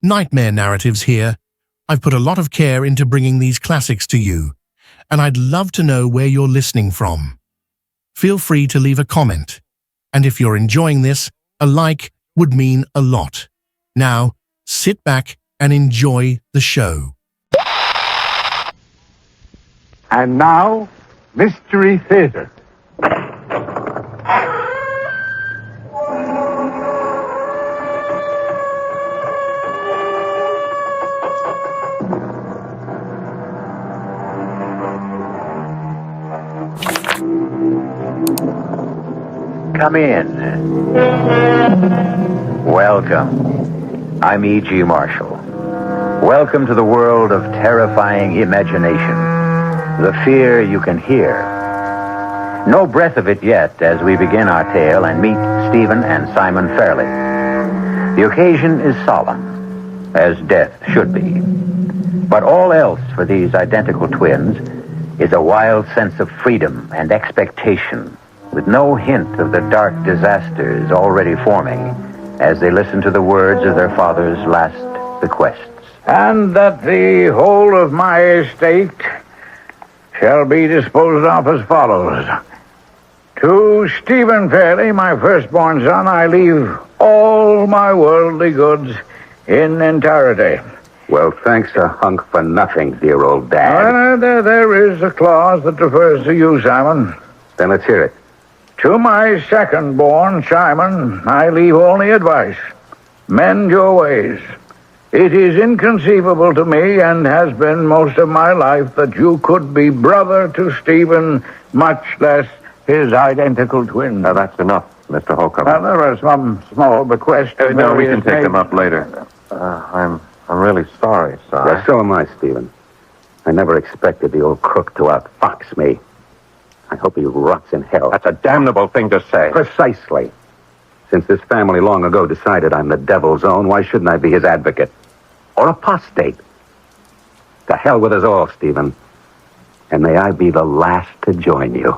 Nightmare narratives here. I've put a lot of care into bringing these classics to you, and I'd love to know where you're listening from. Feel free to leave a comment, and if you're enjoying this, a like would mean a lot. Now, sit back and enjoy the show. And now, Mystery Theater. Come in. Welcome. I'm E.G. Marshall. Welcome to the world of terrifying imagination. The fear you can hear. No breath of it yet as we begin our tale and meet Stephen and Simon Fairley. The occasion is solemn, as death should be. But all else for these identical twins is a wild sense of freedom and expectation, with no hint of the dark disasters already forming as they listen to the words of their father's last bequests. And that the whole of my estate shall be disposed of as follows. To Stephen Fairley, my firstborn son, I leave all my worldly goods in entirety. Well, thanks a hunk for nothing, dear old Dad. There is a clause that refers to you, Simon. Then let's hear it. To my second-born, Simon, I leave only advice. Mend your ways. It is inconceivable to me, and has been most of my life, that you could be brother to Stephen, much less his identical twin. Now, that's enough, Mr. Holcomb. There are some small bequests. No, we can take them up later. I'm really sorry, son. Yeah, so am I, Stephen. I never expected the old crook to outfox me. I hope he rots in hell. That's a damnable thing to say. Precisely. Since this family long ago decided I'm the devil's own, why shouldn't I be his advocate? Or apostate? To hell with us all, Stephen. And may I be the last to join you.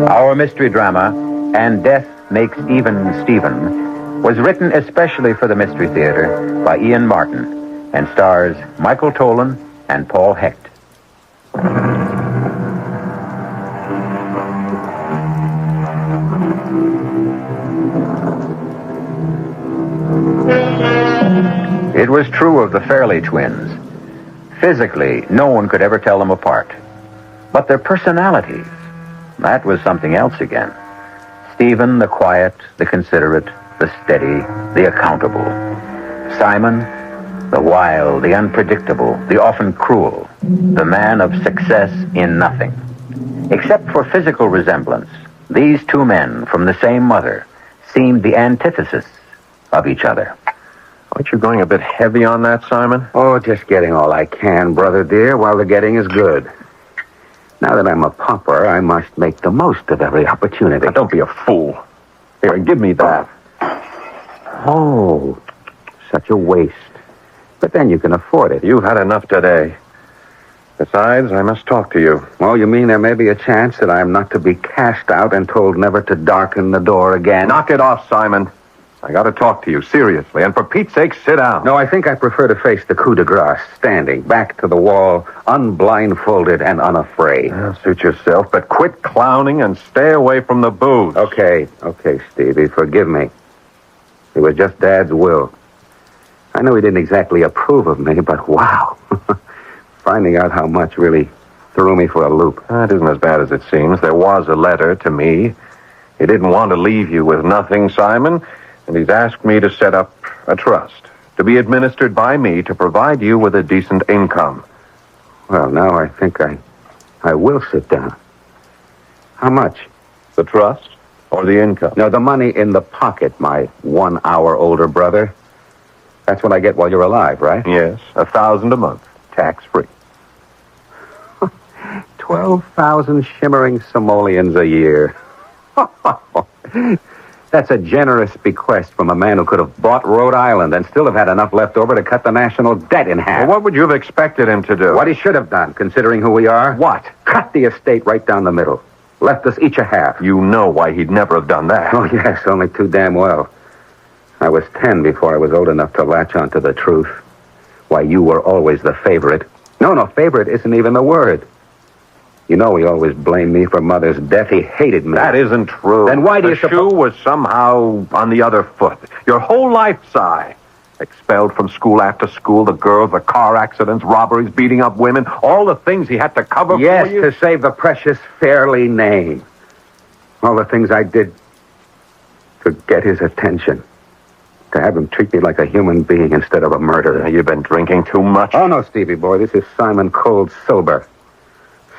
Our mystery drama, And Death Makes Even Stephen, was written especially for the Mystery Theater by Ian Martin and stars Michael Tolan and Paul Hecht. It was true of the Fairley twins. Physically, no one could ever tell them apart. But their personalities, that was something else again. Stephen, the quiet, the considerate, the steady, the accountable. Simon, the wild, the unpredictable, the often cruel, the man of success in nothing. Except for physical resemblance, these two men from the same mother seemed the antithesis of each other. Aren't you going a bit heavy on that, Simon? Oh, just getting all I can, brother dear, while the getting is good. Now that I'm a pauper, I must make the most of every opportunity. Now, don't be a fool. Here, give me that. Oh, such a waste. But then you can afford it. You've had enough today. Besides, I must talk to you. Oh, you mean there may be a chance that I'm not to be cast out and told never to darken the door again? Knock it off, Simon. I got to talk to you, seriously. And for Pete's sake, sit down. No, I think I prefer to face the coup de grace, standing back to the wall, unblindfolded and unafraid. Suit yourself, but quit clowning and stay away from the booze. Okay, Stevie, forgive me. It was just Dad's will. I know he didn't exactly approve of me, but wow. Finding out how much really threw me for a loop. It isn't as bad as it seems. There was a letter to me. He didn't want to leave you with nothing, Simon, and he's asked me to set up a trust to be administered by me to provide you with a decent income. Well, now I think I will sit down. How much? The trust or the income? No, the money in the pocket, my 1 hour older brother. That's what I get while you're alive, right? Yes, $1,000 a month, tax-free. 12,000 shimmering simoleons a year. That's a generous bequest from a man who could have bought Rhode Island and still have had enough left over to cut the national debt in half. Well, what would you have expected him to do? What he should have done, considering who we are? What? Cut the estate right down the middle. Left us each a half. You know why he'd never have done that. Oh, yes, only too damn well. I was 10 before I was old enough to latch onto the truth. Why, you were always the favorite. No, favorite isn't even the word. You know he always blamed me for Mother's death. He hated me. That isn't true. Then why do you suppose... The shoe was somehow on the other foot. Your whole life, Si. Expelled from school after school, the girls, the car accidents, robberies, beating up women, all the things he had to cover for you. Yes, to save the precious Fairley name. All the things I did to get his attention. To have him treat me like a human being instead of a murderer. You've been drinking too much. Oh, no, Stevie boy. This is Simon Cold Sober.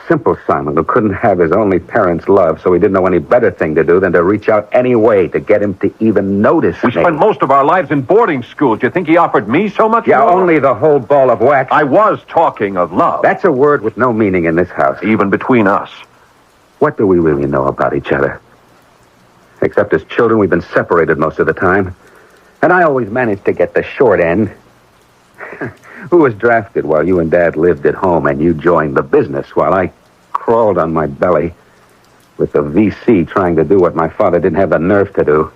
Simple Simon, who couldn't have his only parents' love, so he didn't know any better thing to do than to reach out any way to get him to even notice We me. spent most of our lives in boarding schools. Do you think he offered me so much Yeah, more? only the whole ball of wax. I was talking of love. That's a word with no meaning in this house. Even between us. What do we really know about each other? Except as children, we've been separated most of the time. And I always managed to get the short end. Who was drafted while you and Dad lived at home and you joined the business while I crawled on my belly with the VC trying to do what my father didn't have the nerve to do.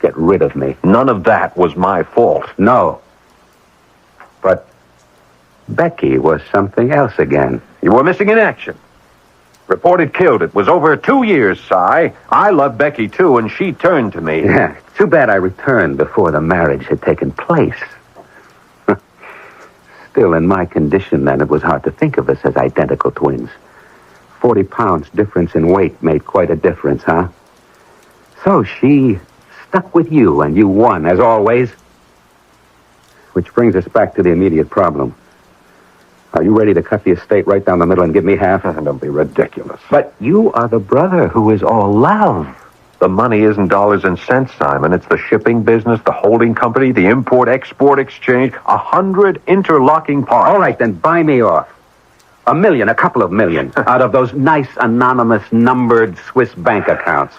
Get rid of me. None of that was my fault. No. But Becky was something else again. You were missing in action. Reported killed. It was over 2 years, Si. I loved Becky, too, and she turned to me. Yeah, too bad I returned before the marriage had taken place. Still, in my condition then, it was hard to think of us as identical twins. 40 pounds difference in weight made quite a difference, huh? So she stuck with you, and you won, as always. Which brings us back to the immediate problem. Are you ready to cut the estate right down the middle and give me half? Don't be ridiculous. But you are the brother who is all love. The money isn't dollars and cents, Simon. It's the shipping business, the holding company, the import-export exchange, 100 interlocking parts. All right, then buy me off. $1 million, a couple of million, out of those nice, anonymous, numbered Swiss bank accounts.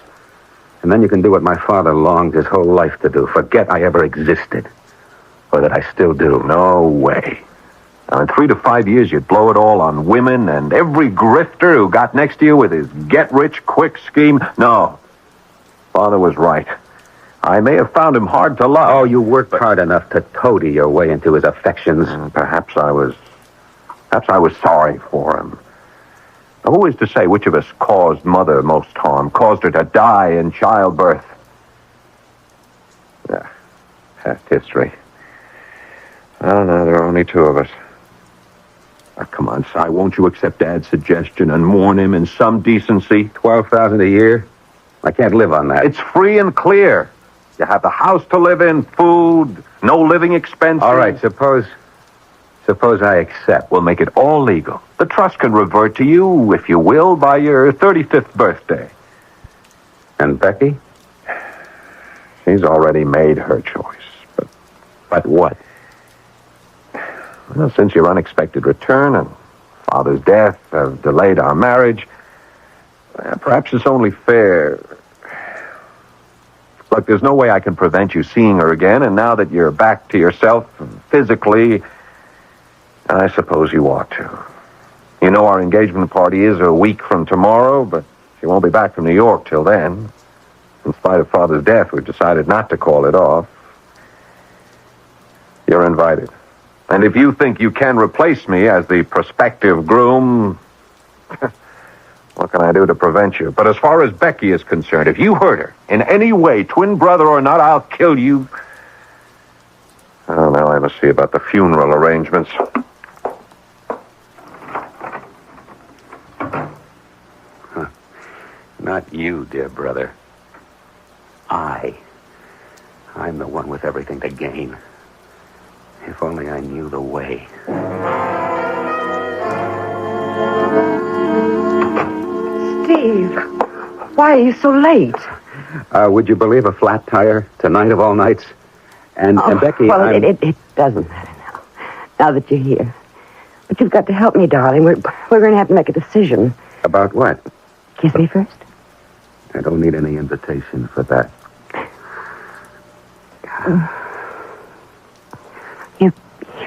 And then you can do what my father longed his whole life to do. Forget I ever existed. Or that I still do. No way. Now, in 3 to 5 years, you'd blow it all on women and every grifter who got next to you with his get-rich-quick scheme. No. Father was right. I may have found him hard to love. Oh, you worked hard enough to toady your way into his affections. Perhaps I was sorry for him. Now, who is to say which of us caused Mother most harm, caused her to die in childbirth? Past history. Oh, no, there are only 2 of us. Now, come on, Si, won't you accept Dad's suggestion and mourn him in some decency? $12,000 a year? I can't live on that. It's free and clear. You have the house to live in, food, no living expenses. All right, suppose I accept. We'll make it all legal. The trust can revert to you, if you will, by your 35th birthday. And Becky? She's already made her choice. But what? Well, since your unexpected return and Father's death have delayed our marriage, perhaps it's only fair. Look, there's no way I can prevent you seeing her again, and now that you're back to yourself physically, I suppose you ought to. You know our engagement party is a week from tomorrow, but she won't be back from New York till then. In spite of Father's death, we've decided not to call it off. You're invited. And if you think you can replace me as the prospective groom, what can I do to prevent you? But as far as Becky is concerned, if you hurt her in any way, twin brother or not, I'll kill you. Oh, now I must see about the funeral arrangements. Not you, dear brother. I'm the one with everything to gain. If only I knew the way. Steve, why are you so late? Would you believe a flat tire tonight of all nights? And Becky, well, it doesn't matter now that you're here. But you've got to help me, darling. We're going to have to make a decision. About what? Kiss me first. I don't need any invitation for that. You've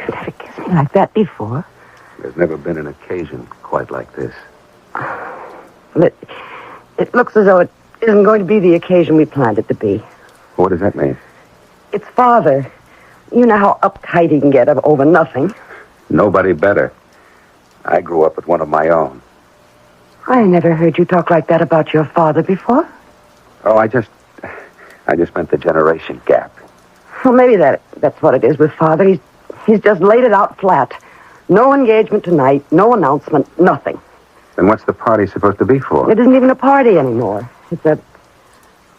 never kissed me like that before. There's never been an occasion quite like this. Well, it looks as though it isn't going to be the occasion we planned it to be. What does that mean? It's Father. You know how uptight he can get over nothing. Nobody better. I grew up with one of my own. I never heard you talk like that about your father before. Oh, I just meant the generation gap. Well, maybe that's what it is with Father. He's just laid it out flat. No engagement tonight, no announcement, nothing. Then what's the party supposed to be for? It isn't even a party anymore. It's a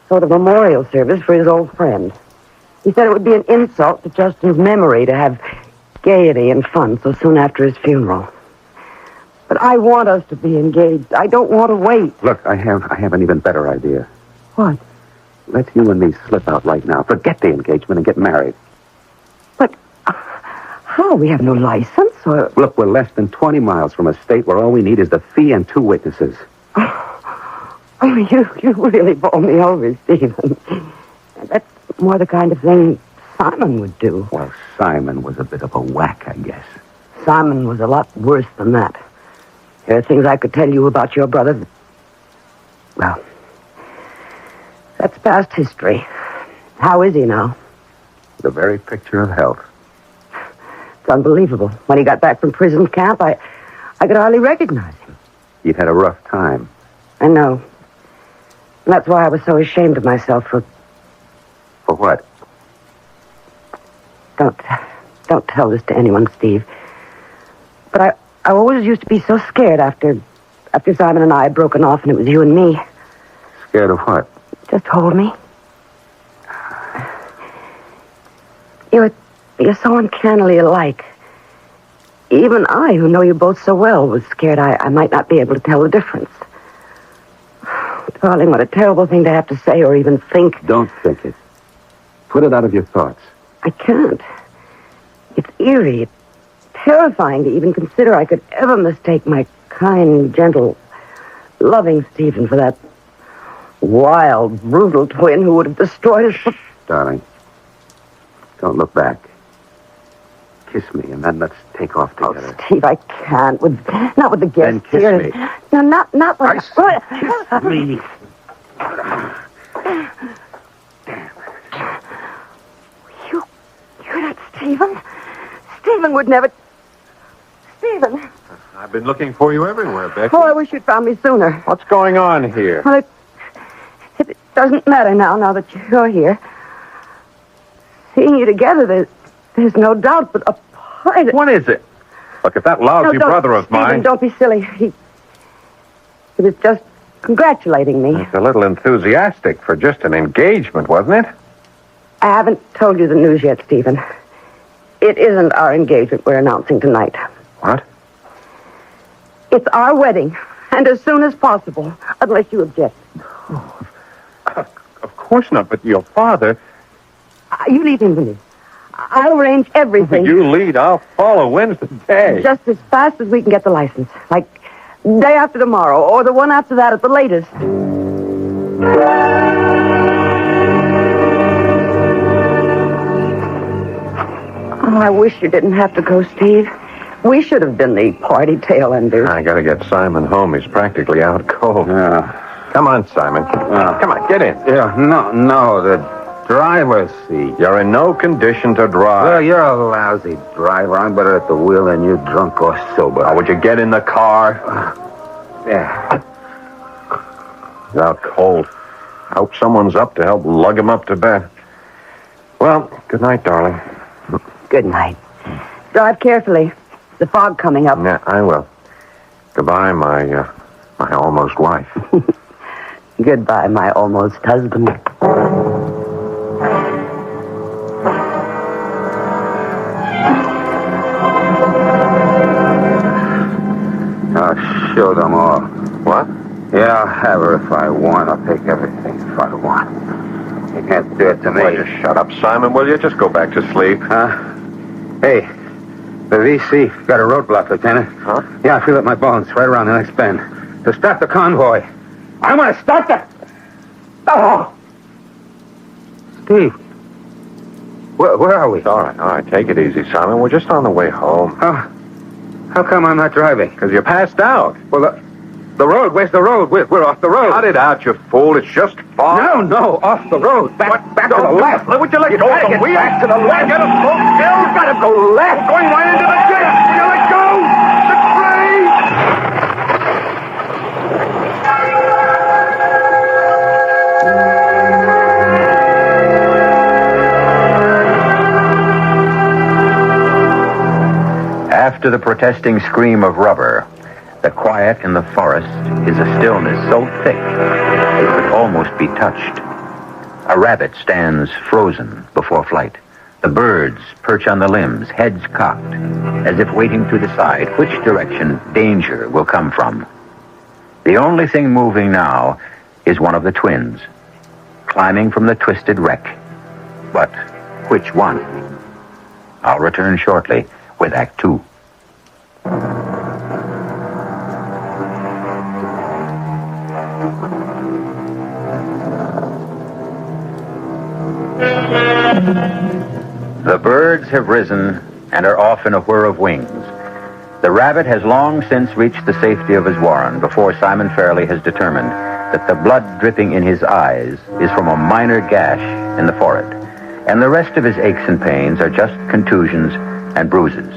sort of memorial service for his old friend. He said it would be an insult to Justin's memory to have gaiety and fun so soon after his funeral. But I want us to be engaged. I don't want to wait. Look, I have an even better idea. What? Let you and me slip out right now. Forget the engagement and get married. But how? We have no license or... Look, we're less than 20 miles from a state where all we need is the fee and 2 witnesses. Oh, you really bowl me over, Stephen. That's more the kind of thing Simon would do. Well, Simon was a bit of a whack, I guess. Simon was a lot worse than that. There are things I could tell you about your brother. Well, that's past history. How is he now? The very picture of health. It's unbelievable. When he got back from prison camp, I could hardly recognize him. He'd had a rough time. I know. And that's why I was so ashamed of myself for... For what? Don't tell this to anyone, Steve. But I always used to be so scared after Simon and I had broken off and it was you and me. Scared of what? Just hold me. You're so uncannily alike. Even I, who know you both so well, was scared I might not be able to tell the difference. Darling, what a terrible thing to have to say or even think. Don't think it. Put it out of your thoughts. I can't. It's eerie. It's terrifying to even consider I could ever mistake my kind, gentle, loving Stephen for that wild, brutal twin who would have destroyed us. Darling, don't look back. Kiss me, and then let's take off together. Oh, Steve, I can't. Not with the guests Then kiss here. me. No, not with... Kiss me. You're not Stephen. Stephen would never... Stephen. I've been looking for you everywhere, Becky. Oh, I wish you'd found me sooner. What's going on here? Well, it doesn't matter now that you're here. Seeing you together, there's no doubt, but apart... What is it? Look, if that lousy brother of Stephen, mine... don't be silly. He was just congratulating me. It's a little enthusiastic for just an engagement, wasn't it? I haven't told you the news yet, Stephen. It isn't our engagement we're announcing tonight. What? It's our wedding, and as soon as possible, unless you object. Of course not, but your father... You leave him to me. I'll arrange everything. You lead, I'll follow. When's the day? Just as fast as we can get the license. Like day after tomorrow, or the one after that at the latest. Oh, I wish you didn't have to go, Steve. We should have been the party tail enders. I gotta get Simon home. He's practically out cold. Yeah. Come on, Simon. Come on, get in. Yeah, no, the driver's seat. You're in no condition to drive. Well, you're a lousy driver. I'm better at the wheel than you, drunk or sober. Now, would you get in the car? Yeah. He's out cold. I hope someone's up to help lug him up to bed. Well, good night, darling. Good night. Drive carefully. The fog coming up. Yeah, I will. Goodbye, my almost wife. Goodbye, my almost husband. I'll show them all. What? Yeah, I'll have her if I want. I'll take everything if I want. You can't do it to me. Well, you shut up, Simon, will you? Just go back to sleep. Hey, the VC got a roadblock, Lieutenant. Huh? Yeah, I feel it in my bones, right around the next bend. To stop the convoy. I want to stop the... Oh! Steve. Where are we? All right. Take it easy, Simon. We're just on the way home. How come I'm not driving? Because you passed out. Well, the road. Where's the road? We're off the road. Cut it out, you fool. It's just far. No, off the road. Back to the left. Would you let go of the wheel? Back to the left. Get a slow still. You gotta go left. Going right into the ditch. Will you let go? The train! After the protesting scream of rubber, the quiet in the forest is a stillness so thick it could almost be touched. A rabbit stands frozen before flight. The birds perch on the limbs, heads cocked, as if waiting to decide which direction danger will come from. The only thing moving now is one of the twins, climbing from the twisted wreck. But which one? I'll return shortly with Act 2. The birds have risen and are off in a whir of wings. The rabbit has long since reached the safety of his warren before Simon Fairley has determined that the blood dripping in his eyes is from a minor gash in the forehead, and the rest of his aches and pains are just contusions and bruises.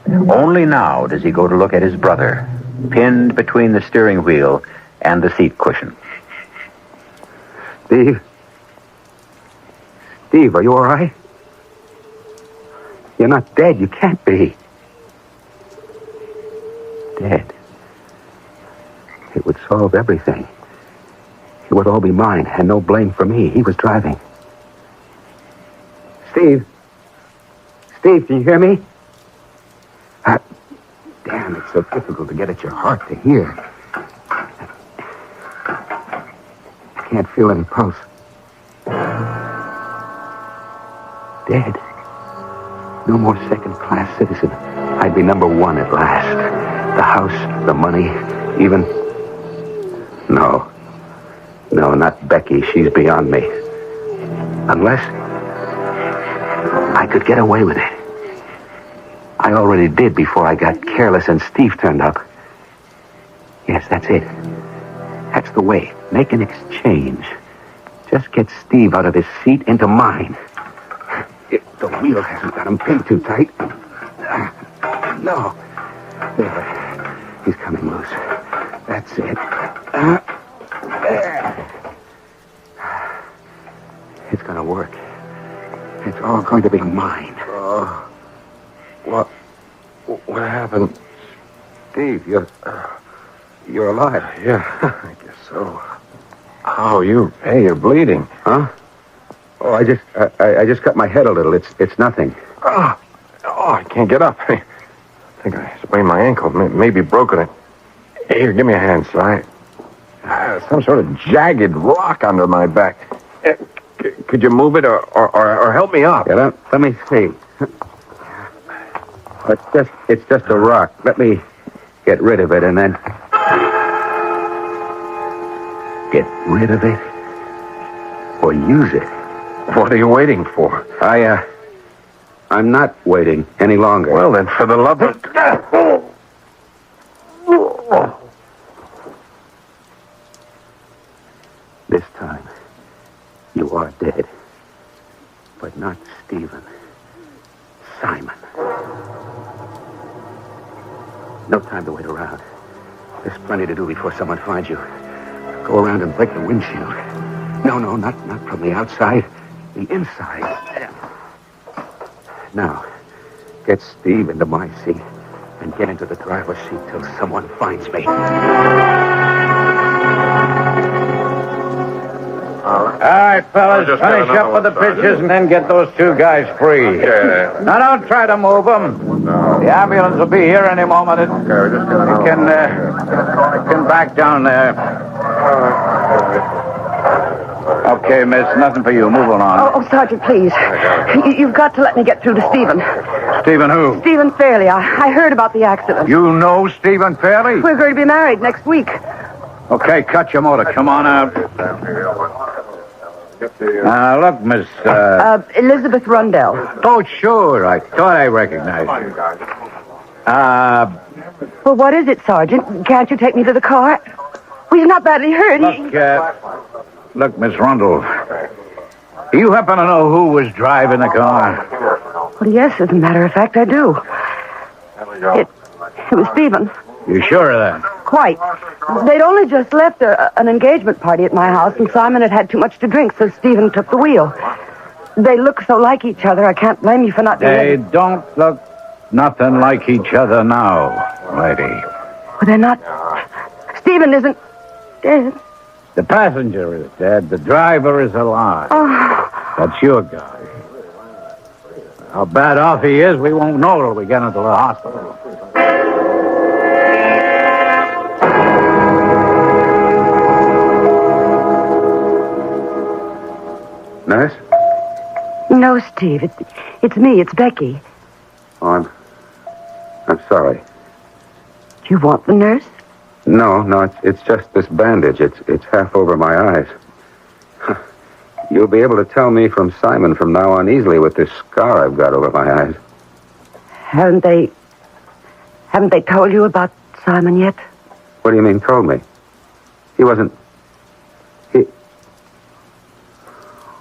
Only now does he go to look at his brother, pinned between the steering wheel and the seat cushion. Steve, are you all right? You're not dead. You can't be. Dead. It would solve everything. It would all be mine, and no blame for me. He was driving. Steve, can you hear me? Damn, it's so difficult to get at your heart to hear. I can't feel any pulse. Dead. No more second-class citizen. I'd be number one at last. The house, the money, even... No, not Becky. She's beyond me. Unless I could get away with it. I already did before I got careless and Steve turned up. Yes, that's it. That's the way. Make an exchange. Just get Steve out of his seat into mine. The wheel hasn't got him pinned too tight. No. There. He's coming loose. That's it. There. It's gonna work. It's all going to be mine. What happened? Steve, you're alive. Yeah, I guess so. Oh, you're bleeding. Huh? Oh, I just cut my head a little. It's nothing. Oh, I can't get up. I think I sprained my ankle. Maybe broken it. Here, give me a hand, Si. Some sort of jagged rock under my back. Could you move it or help me up? Yeah, let me see. It's just a rock. Let me get rid of it and then... Get rid of it? Or use it? What are you waiting for? I'm not waiting any longer. Well, then, for the love of... This time, you are dead. But not Stephen. Simon. No time to wait around. There's plenty to do before someone finds you. Go around and break the windshield. No, not from the outside. The inside. Now, get Steve into my seat and get into the driver's seat till someone finds me. All right, fellas, finish up with the pitches and then get those two guys free. Yeah. Now, don't try to move them. The ambulance will be here any moment. You can back down there. Okay, miss, nothing for you. Move along. Oh, Sergeant, please. You've got to let me get through to Stephen. Stephen who? Stephen Fairley. I heard about the accident. You know Stephen Fairley? We're going to be married next week. Okay, cut your motor. Come on out. Look, Miss... Elizabeth Rundell. Oh, sure. I thought I recognized you. Well, what is it, Sergeant? Can't you take me to the car? Well, he's not badly hurt. Look, Miss Rundle. Do you happen to know who was driving the car? Well, yes, as a matter of fact, I do. It was Stephen. You sure of that? Quite. They'd only just left an engagement party at my house, and Simon had too much to drink, so Stephen took the wheel. They look so like each other, I can't blame you for not being... They don't look nothing like each other now, lady. Well, they're not... Stephen isn't dead. The passenger is dead. The driver is alive. Oh. That's your guy. How bad off he is, we won't know till we get into the hospital. Nurse? No, Steve. It's me. It's Becky. Oh, I'm sorry. Do you want the nurse? No, it's just this bandage. It's half over my eyes. You'll be able to tell me from Simon from now on easily with this scar I've got over my eyes. Haven't they told you about Simon yet? What do you mean, told me? He...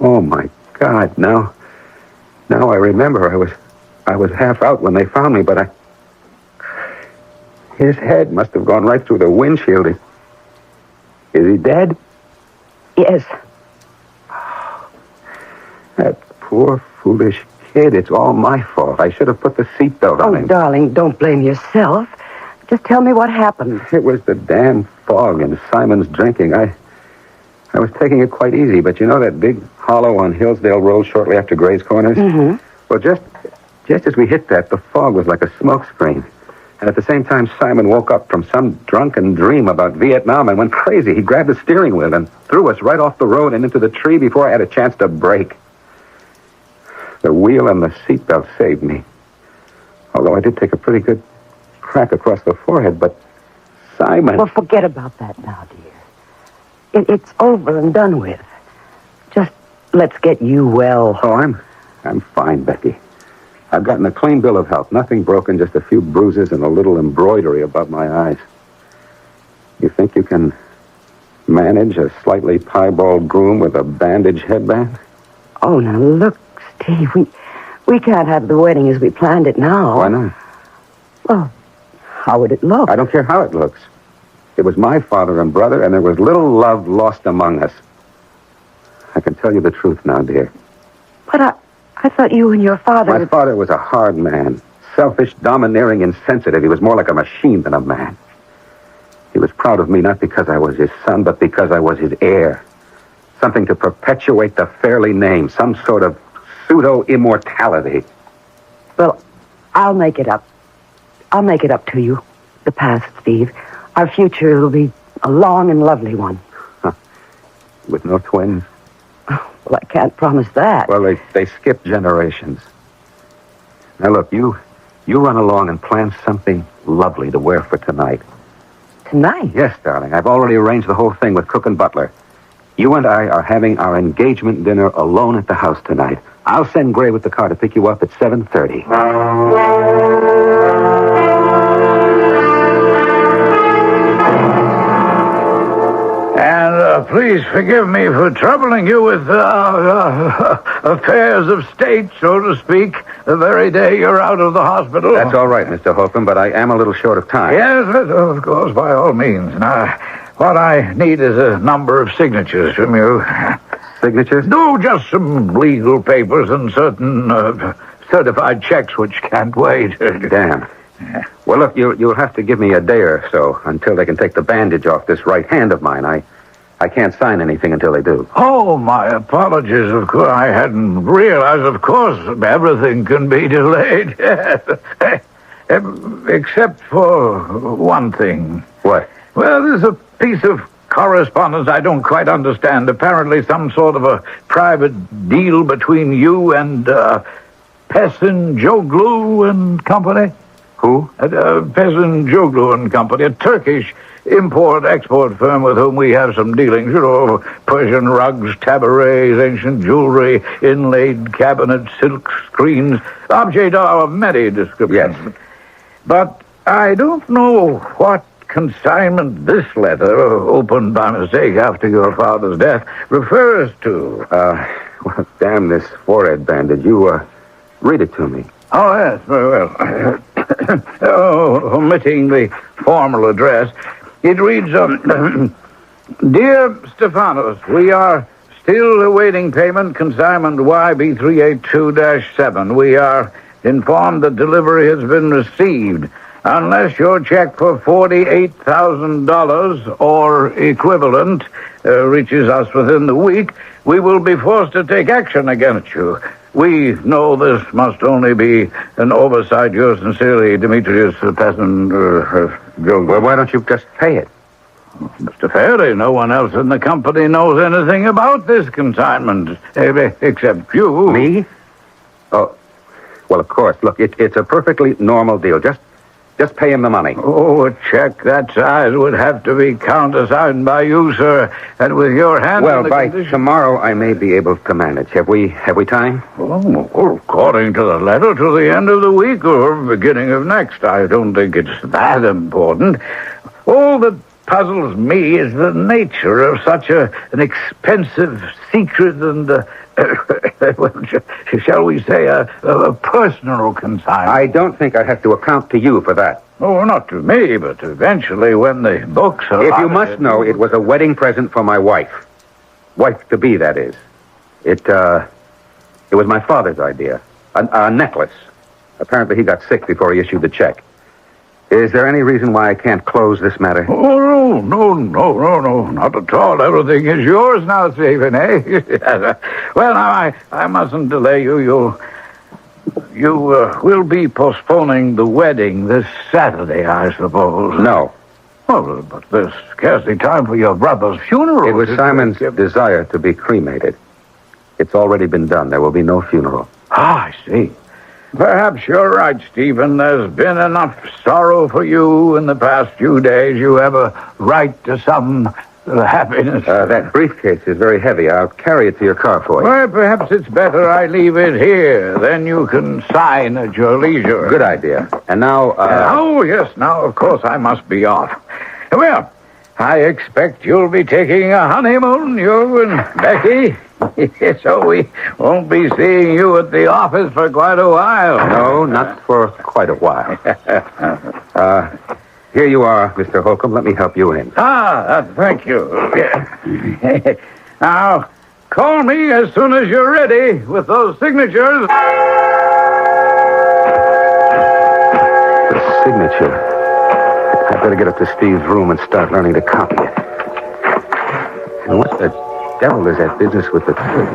Oh, my God, now I remember. I was half out when they found me, but his head must have gone right through the windshield. Is he dead? Yes. That poor, foolish kid. It's all my fault. I should have put the seatbelt on him. Oh, darling, don't blame yourself. Just tell me what happened. It was the damn fog and Simon's drinking. I was taking it quite easy, but you know that big hollow on Hillsdale Road shortly after Gray's Corners? Mm-hmm. Well, just as we hit that, the fog was like a smoke screen. And at the same time, Simon woke up from some drunken dream about Vietnam and went crazy. He grabbed the steering wheel and threw us right off the road and into the tree before I had a chance to brake. The wheel and the seatbelt saved me. Although I did take a pretty good crack across the forehead, but Simon... Well, forget about that now, dear. It's over and done with. Just let's get you well. Oh, I'm fine, Becky. I've gotten a clean bill of health. Nothing broken, just a few bruises and a little embroidery above my eyes. You think you can manage a slightly piebald groom with a bandage headband? Oh, now look, Steve, we can't have the wedding as we planned it now. Why not? Well, how would it look? I don't care how it looks. It was my father and brother, and there was little love lost among us. I can tell you the truth now, dear. But I thought you and your father... My father was a hard man. Selfish, domineering, insensitive. He was more like a machine than a man. He was proud of me not because I was his son, but because I was his heir. Something to perpetuate the Fairley name. Some sort of pseudo-immortality. Well, I'll make it up. I'll make it up to you. The past, Steve. Our future will be a long and lovely one. Huh. With no twins? Well, I can't promise that. Well, they skip generations. Now, look, you run along and plan something lovely to wear for tonight. Tonight? Yes, darling. I've already arranged the whole thing with cook and butler. You and I are having our engagement dinner alone at the house tonight. I'll send Gray with the car to pick you up at 7:30. And please forgive me for troubling you with affairs of state, so to speak, the very day you're out of the hospital. That's all right, Mr. Holcomb, but I am a little short of time. Yes, of course, by all means. Now, what I need is a number of signatures from you. Signatures? No, just some legal papers and certain certified checks which can't wait. Damn. Well, look, you'll have to give me a day or so until they can take the bandage off this right hand of mine. I can't sign anything until they do. Oh, my apologies, of course. I hadn't realized, of course, everything can be delayed. Except for one thing. What? Well, there's a piece of correspondence I don't quite understand. Apparently some sort of a private deal between you and Pessin, Joe Glue and company. Who? Peasant and Company, a Turkish import-export firm with whom we have some dealings. You know, Persian rugs, tabourets, ancient jewelry, inlaid cabinets, silk screens, object of many descriptions. Yes. But I don't know what consignment this letter, opened by mistake after your father's death, refers to. Well, damn this forehead bandage. You, read it to me. Oh, yes, very well. Omitting the formal address, it reads, Dear Stephanos, we are still awaiting payment, consignment YB382-7. We are informed that delivery has been received. Unless your check for $48,000 or equivalent reaches us within the week, we will be forced to take action against you. We know this must only be an oversight. Yours sincerely, Demetrius Peasant. Well, why don't you just pay it? Mr. Faraday, no one else in the company knows anything about this consignment, except you. Me? Oh, well, of course. Look, it's a perfectly normal deal. Just pay him the money. Oh, a check that size would have to be countersigned by you, sir, and with your hand. Well, by tomorrow, I may be able to manage. Have we time? Oh, according to the letter, to the end of the week or beginning of next. I don't think it's that important. All that puzzles me is the nature of such an expensive secret and, well, shall we say, a personal consignment. I don't think I have to account to you for that. Oh, not to me, but eventually when the books are... If you must know, it was a wedding present for my wife. Wife-to-be, that is. It was my father's idea. A necklace. Apparently he got sick before he issued the check. Is there any reason why I can't close this matter? Oh, no, not at all. Everything is yours now, Stephen, eh? Well, now, I mustn't delay you. You will be postponing the wedding this Saturday, I suppose. No. Well, but there's scarcely time for your brother's funeral. It was Simon's desire to be cremated. It's already been done. There will be no funeral. Ah, I see. Perhaps you're right, Stephen. There's been enough sorrow for you in the past few days. You have a right to some happiness. That briefcase is very heavy. I'll carry it to your car for you. Well, perhaps it's better I leave it here. Then you can sign at your leisure. Good idea. And now, Oh, yes. Now, of course, I must be off. Well, I expect you'll be taking a honeymoon, you and Becky. So we won't be seeing you at the office for quite a while. No, not for quite a while. Here you are, Mr. Holcomb. Let me help you in. Thank you. Now, call me as soon as you're ready with those signatures. The signature. I better get up to Steve's room and start learning to copy it. And what the devil is that business with the twig?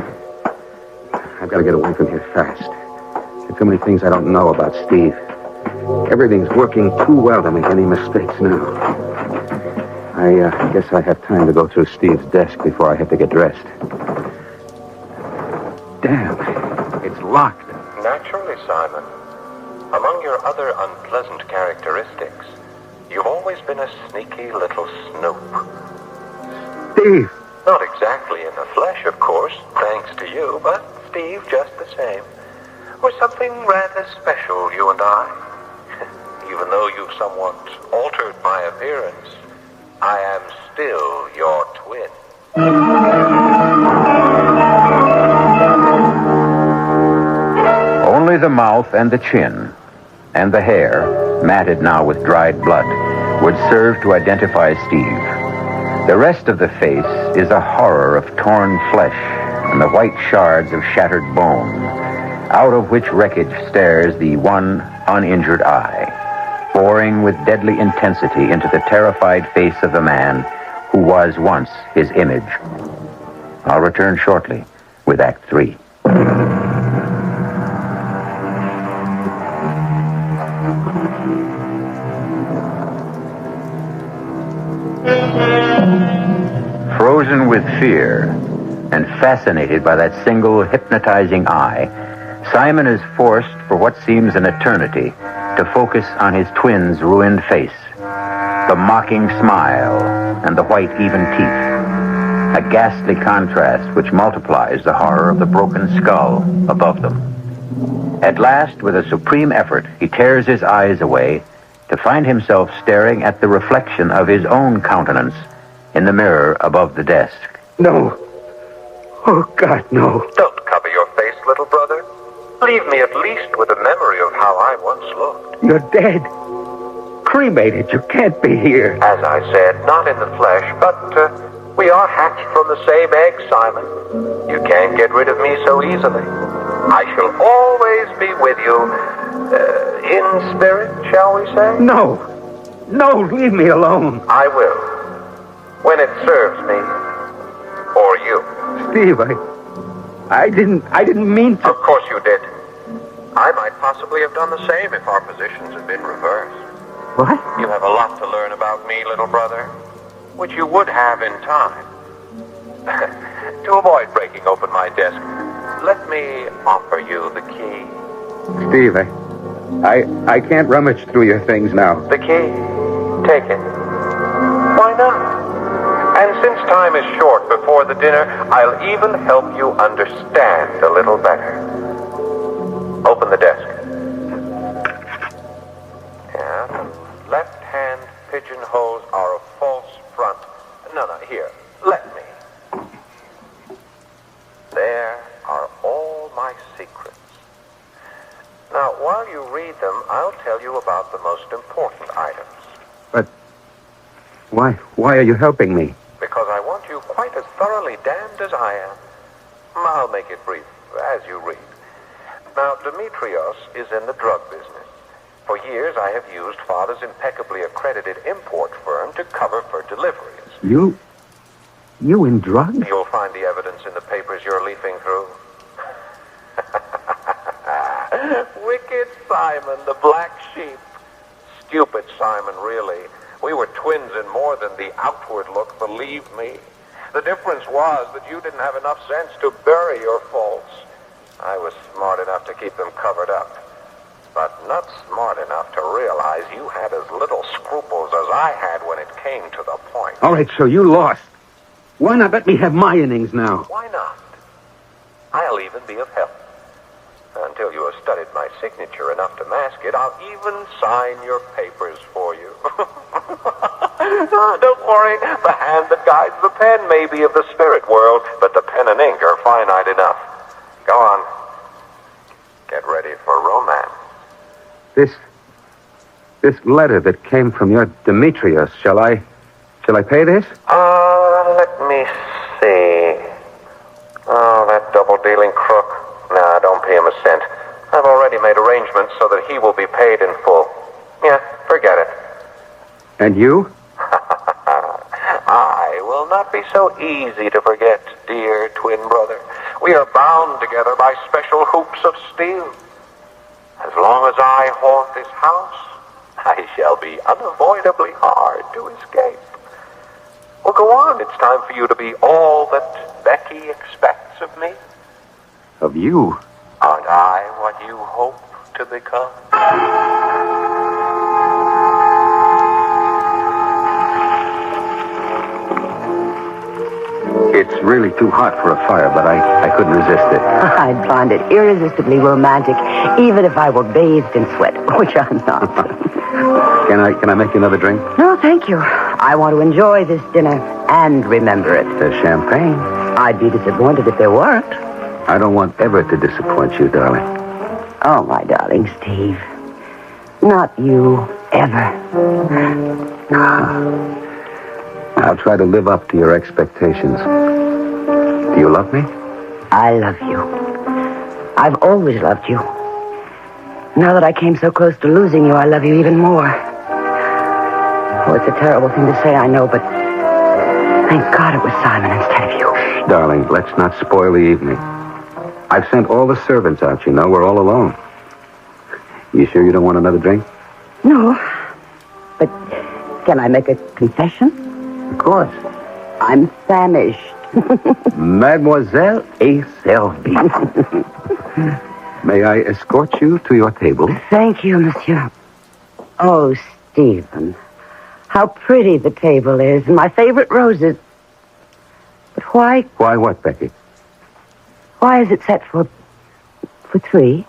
I've got to get away from here fast. There are too many things I don't know about Steve. Everything's working too well to make any mistakes now. I guess I have time to go through Steve's desk before I have to get dressed. Damn, it's locked. Naturally, Simon. Among your other unpleasant characteristics, you've always been a sneaky little snoop. Steve! Not exactly in the flesh, of course, thanks to you, but Steve just the same. We're something rather special, you and I. Even though you've somewhat altered my appearance, I am still your twin. Only the mouth and the chin, and the hair, matted now with dried blood, would serve to identify Steve. The rest of the face is a horror of torn flesh and the white shards of shattered bone, out of which wreckage stares the one uninjured eye, boring with deadly intensity into the terrified face of the man who was once his image. I'll return shortly with Act 3. Frozen with fear and fascinated by that single hypnotizing eye, Simon is forced for what seems an eternity to focus on his twin's ruined face, the mocking smile and the white, even teeth. A ghastly contrast which multiplies the horror of the broken skull above them. At last, with a supreme effort, he tears his eyes away to find himself staring at the reflection of his own countenance in the mirror above the desk. No. Oh, God, no. Don't cover your face, little brother. Leave me at least with a memory of how I once looked. You're dead. Cremated. You can't be here. As I said, not in the flesh, but we are hatched from the same egg, Simon. You can't get rid of me so easily. I shall always be with you, in spirit, shall we say? No. No, leave me alone. I will. When it serves me. Or you. Steve, I didn't mean to. Of course you did. I might possibly have done the same if our positions had been reversed. What? You have a lot to learn about me, little brother, which you would have in time. To avoid breaking open my desk, let me offer you the key. Steve, I can't rummage through your things now. The key. Take it. Why not? And since time is short before the dinner, I'll even help you understand a little better. Open the desk. Yeah, the left-hand pigeonholes are a false front. No, here. Let me. There are all my secrets. Now, while you read them, I'll tell you about the most important items. But why are you helping me? Because I want you quite as thoroughly damned as I am. I'll make it brief, as you read. Now, Demetrios is in the drug business. For years, I have used Father's impeccably accredited import firm to cover for deliveries. You in drugs? You'll find the evidence in the papers you're leafing through. Wicked Simon, the black sheep. Stupid Simon, really. We were twins in more than the outward look, believe me. The difference was that you didn't have enough sense to bury your faults. I was smart enough to keep them covered up, but not smart enough to realize you had as little scruples as I had when it came to the point. All right, so you lost. Why not let me have my innings now? Why not? I'll even be of help. Until you have studied my signature enough to mask it, I'll even sign your papers for you. Don't worry, the hand that guides the pen may be of the spirit world, but the pen and ink are finite enough. Go on. Get ready for romance. This letter that came from your Demetrios, shall I pay this? Let me see. Oh, that double-dealing crook. Nah, don't pay him a cent. I've already made arrangements so that he will be paid in full. Yeah, forget it. And you? I will not be so easy to forget, dear twin brother. We are bound together by special hoops of steel. As long as I haunt this house, I shall be unavoidably hard to escape. Well, go on. It's time for you to be all that Becky expects of me. Of you? Aren't I what you hope to become? It's really too hot for a fire, but I couldn't resist it. I'd find it irresistibly romantic, even if I were bathed in sweat, which I'm not. Can I make you another drink? No, thank you. I want to enjoy this dinner and remember it. There's champagne. I'd be disappointed if there weren't. I don't want ever to disappoint you, darling. Oh, my darling Steve. Not you, ever. I'll try to live up to your expectations. Do you love me? I love you. I've always loved you. Now that I came so close to losing you, I love you even more. Oh, it's a terrible thing to say, I know, but thank God it was Simon instead of you. Shh, darling, let's not spoil the evening. I've sent all the servants out, you know. We're all alone. You sure you don't want another drink? No. But can I make a confession? Of course. I'm famished. Mademoiselle a service. May I escort you to your table? Thank you, monsieur. Oh, Stephen. How pretty the table is, and my favorite roses. But why... Why what, Becky? Why is it set for 3?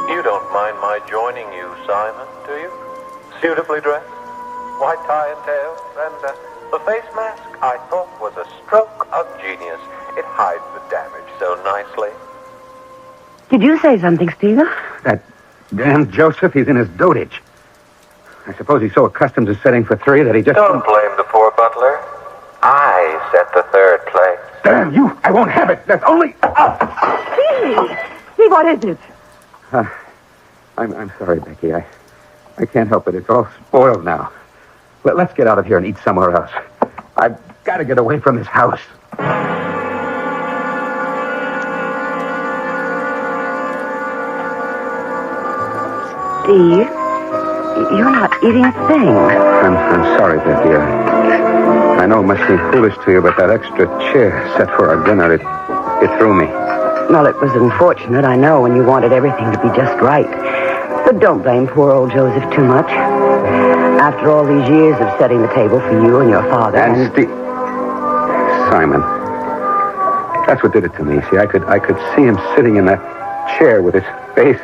You don't mind my joining you, Simon, do you? Suitably dressed, white tie and tails, and the face mask I thought was a stroke of genius. It hides the damage so nicely. Did you say something, Stephen? That damn Joseph, he's in his dotage. I suppose he's so accustomed to setting for 3 that he just... Don't blame the poor butler. I set the 3rd place. Damn you! I won't have it. That's only... Steve, what is it? I'm sorry, Becky. I can't help it. It's all spoiled now. Let's get out of here and eat somewhere else. I've got to get away from this house. Steve, you're not eating a thing. I'm sorry, Becky. I know it must seem foolish to you, but that extra chair set for our dinner, it threw me. Well, it was unfortunate, I know, when you wanted everything to be just right. But don't blame poor old Joseph too much. After all these years of setting the table for you and your father and... Simon. That's what did it to me. See, I could see him sitting in that chair with his face...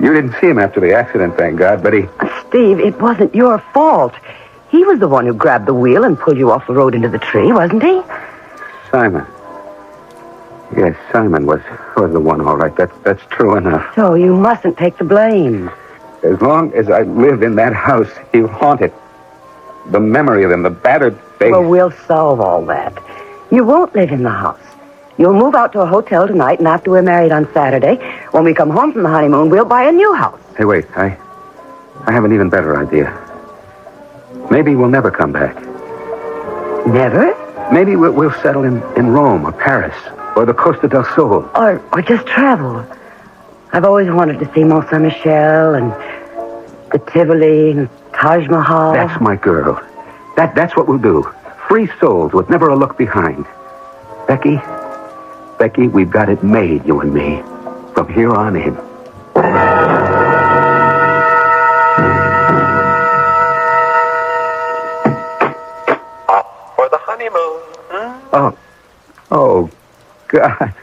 You didn't see him after the accident, thank God, but he... Steve, it wasn't your fault. He was the one who grabbed the wheel and pulled you off the road into the tree, wasn't he? Simon. Yes, Simon was the one, all right. That's true enough. So you mustn't take the blame. As long as I live in that house, he'll haunt it. The memory of him, the battered face. Well, we'll solve all that. You won't live in the house. You'll move out to a hotel tonight, and after we're married on Saturday, when we come home from the honeymoon, we'll buy a new house. Hey, wait. I have an even better idea. Maybe we'll never come back. Never? Maybe we'll settle in Rome or Paris or the Costa del Sol. Or just travel. I've always wanted to see Mont Saint-Michel and the Tivoli and Taj Mahal. That's my girl. That's what we'll do. Free souls with never a look behind. Becky, we've got it made, you and me. From here on in. Off for the honeymoon. Oh, God.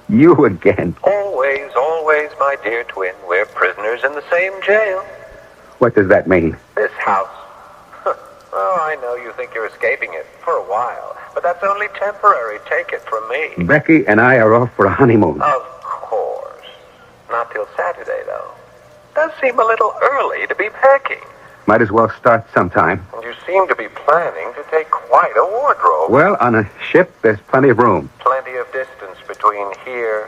You again. Always, my dear twin. We're prisoners in the same jail. What does that mean? This house. Oh, I know you think you're escaping it for a while, but that's only temporary. Take it from me. Becky and I are off for a honeymoon. Of course. Not till Saturday, though. Does seem a little early to be packing. Might as well start sometime. And you seem to be planning to take quite a wardrobe. Well, on a ship, there's plenty of room. Plenty of distance between here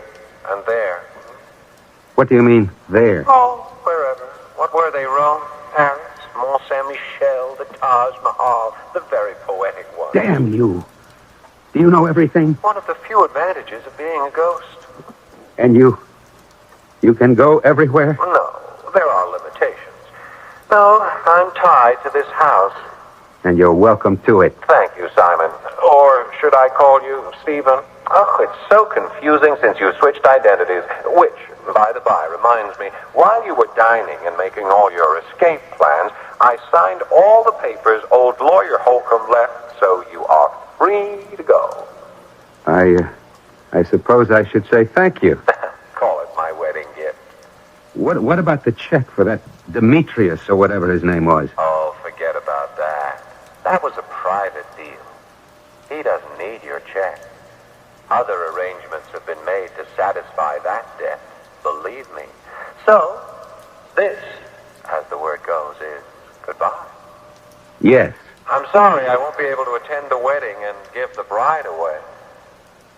and there. What do you mean, there? Oh, wherever. What were they, Rome? Paris? Mont Saint-Michel? The Taj Mahal? The very poetic one. Damn you. Do you know everything? One of the few advantages of being a ghost. And you can go everywhere? No, there are limitations. No, I'm tied to this house. And you're welcome to it. Thank you, Simon. Or should I call you Stephen? Oh, it's so confusing since you switched identities. Which, by the by, reminds me, while you were dining and making all your escape plans, I signed all the papers old lawyer Holcomb left, so you are free to go. I suppose I should say thank you. Call it my wedding gift. What about the check for that Demetrius or whatever his name was? Oh, forget about that. That was a private deal. He doesn't need your check. Other arrangements have been made to satisfy that debt, believe me. So, this, as the word goes, is goodbye. Yes. I'm sorry I won't be able to attend the wedding and give the bride away.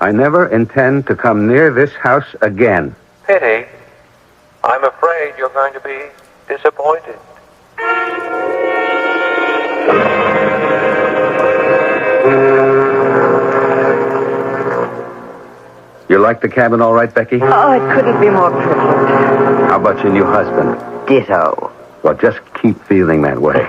I never intend to come near this house again. Pity. I'm afraid you're going to be disappointed. You like the cabin all right, Becky? Oh, it couldn't be more perfect. How about your new husband? Ditto. Well, just keep feeling that way.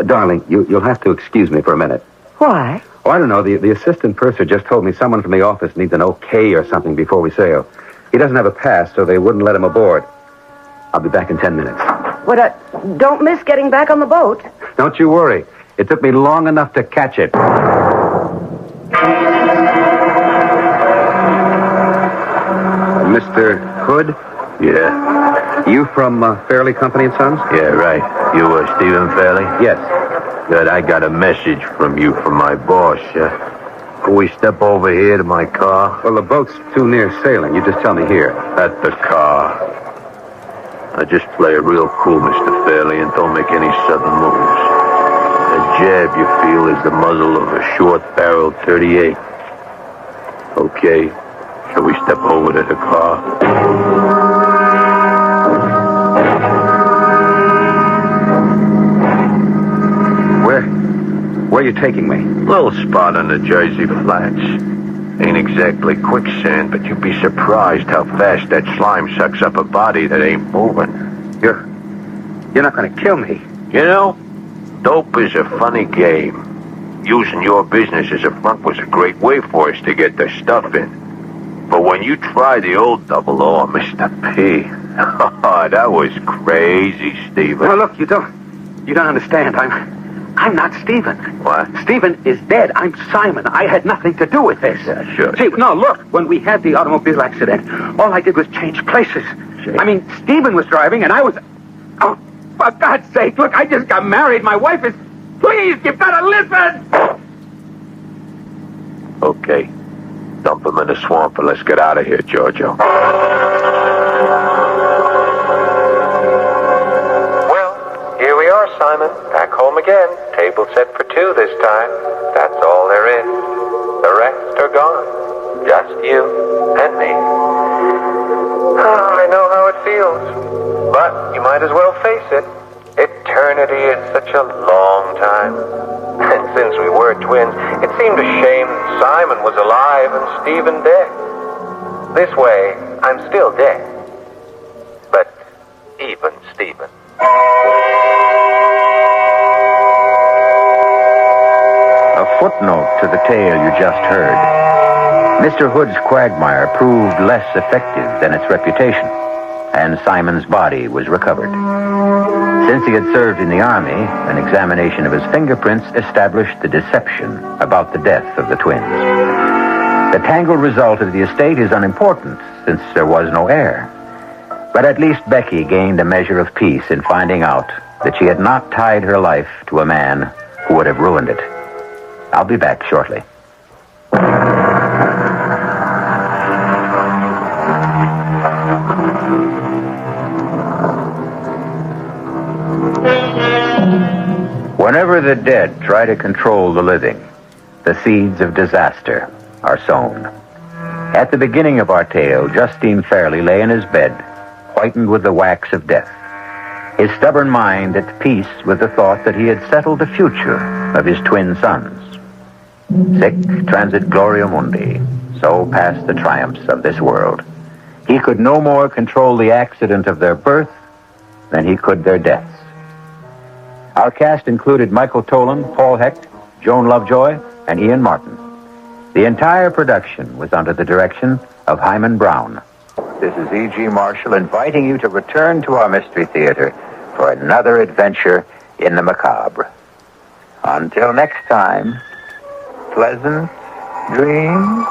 Darling, you'll have to excuse me for a minute. Why? Oh, I don't know. The assistant purser just told me someone from the office needs an okay or something before we sail. He doesn't have a pass, so they wouldn't let him aboard. I'll be back in 10 minutes. Don't miss getting back on the boat. Don't you worry. It took me long enough to catch it. Mr. Hood? Yeah? You from Fairley Company and Sons? Yeah, right. You, Stephen Fairley? Yes. Good, I got a message from you from my boss. Can we step over here to my car? Well, the boat's too near sailing. You just tell me here. At the car. Now just play it real cool, Mr. Fairley, and don't make any sudden moves. The jab you feel is the muzzle of a short-barreled .38. Okay, shall we step over to the car? Where are you taking me? Little spot on the Jersey Flats. Ain't exactly quicksand, but you'd be surprised how fast that slime sucks up a body that ain't moving. You're not going to kill me. You know, dope is a funny game. Using your business as a front was a great way for us to get the stuff in. But when you try the old double O on Mr. P, that was crazy, Stephen. Well, look, you don't understand. I'm not Stephen. What? Stephen is dead. I'm Simon. I had nothing to do with this. Sure. See, no, look, when we had the automobile accident, all I did was change places. Sure. I mean, Stephen was driving and I was... Oh, for God's sake, look, I just got married. My wife is... Please, you've got to listen! Okay. Dump him in the swamp and let's get out of here, Giorgio. Well, here we are, Simon. Back home again. Table set for two this time. That's all there is. The rest are gone. Just you and me. I know how it feels. But you might as well face it. Eternity is such a long time. And since we were twins, it seemed a shame that Simon was alive and Stephen dead. This way, I'm still dead. But even Stephen. A footnote to the tale you just heard. Mr. Hood's quagmire proved less effective than its reputation, and Simon's body was recovered. Since he had served in the Army, an examination of his fingerprints established the deception about the death of the twins. The tangled result of the estate is unimportant, since there was no heir. But at least Becky gained a measure of peace in finding out that she had not tied her life to a man who would have ruined it. I'll be back shortly. Whenever the dead try to control the living, the seeds of disaster are sown. At the beginning of our tale, Justine Fairley lay in his bed, whitened with the wax of death, his stubborn mind at peace with the thought that he had settled the future of his twin sons. Sic transit gloria mundi, so passed the triumphs of this world. He could no more control the accident of their birth than he could their deaths. Our cast included Michael Tolan, Paul Hecht, Joan Lovejoy, and Ian Martin. The entire production was under the direction of Hyman Brown. This is E.G. Marshall inviting you to return to our Mystery Theater for another adventure in the macabre. Until next time, pleasant dreams.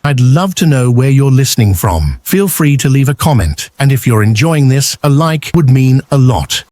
I'd love to know where you're listening from. Feel free to leave a comment, and if you're enjoying this, a like would mean a lot.